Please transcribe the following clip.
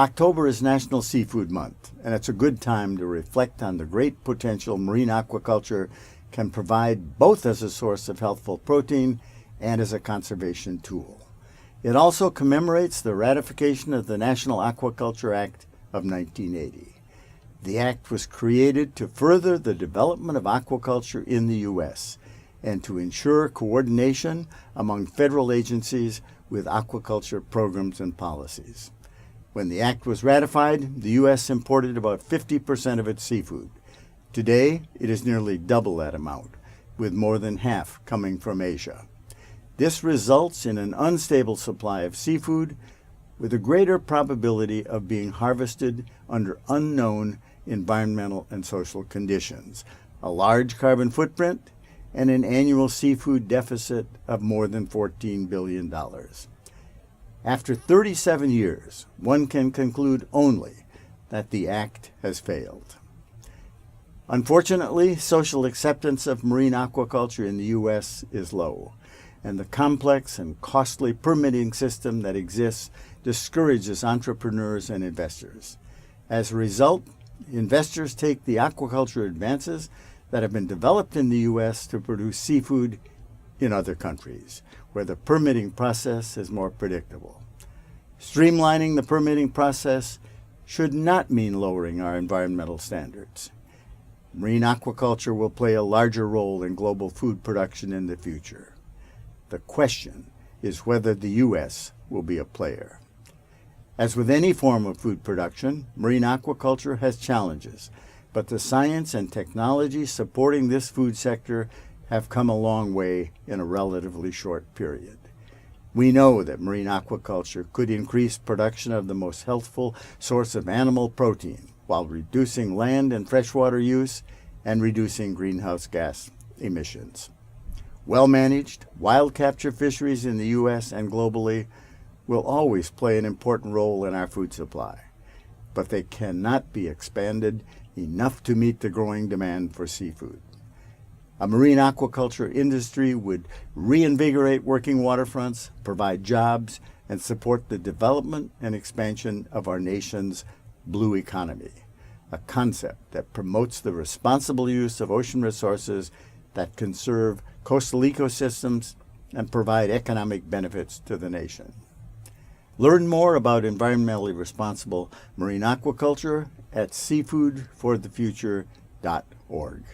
October is National Seafood Month, and it's a good time to reflect on the great potential marine aquaculture can provide both as a source of healthful protein and as a conservation tool. It also commemorates the ratification of the National Aquaculture Act of 1980. The act was created to further the development of aquaculture in the U.S. and to ensure coordination among federal agencies with aquaculture programs and policies. When the act was ratified, the U.S. imported about 50% of its seafood. Today, it is nearly double that amount, with more than half coming from Asia. This results in an unstable supply of seafood with a greater probability of being harvested under unknown environmental and social conditions, a large carbon footprint, and an annual seafood deficit of more than $14 billion. After 37 years, one can conclude only that the act has failed. Unfortunately, social acceptance of marine aquaculture in the U.S. is low, and the complex and costly permitting system that exists discourages entrepreneurs and investors. As a result, investors take the aquaculture advances that have been developed in the U.S. to produce seafood in other countries, where the permitting process is more predictable. Streamlining the permitting process should not mean lowering our environmental standards. Marine aquaculture will play a larger role in global food production in the future. The question is whether the U.S. will be a player. As with any form of food production, marine aquaculture has challenges, but the science and technology supporting this food sector have come a long way in a relatively short period. We know that marine aquaculture could increase production of the most healthful source of animal protein while reducing land and freshwater use and reducing greenhouse gas emissions. Well-managed, wild capture fisheries in the U.S. and globally will always play an important role in our food supply, but they cannot be expanded enough to meet the growing demand for seafood. A marine aquaculture industry would reinvigorate working waterfronts, provide jobs, and support the development and expansion of our nation's blue economy, a concept that promotes the responsible use of ocean resources that conserve coastal ecosystems and provide economic benefits to the nation. Learn more about environmentally responsible marine aquaculture at seafoodforthefuture.org.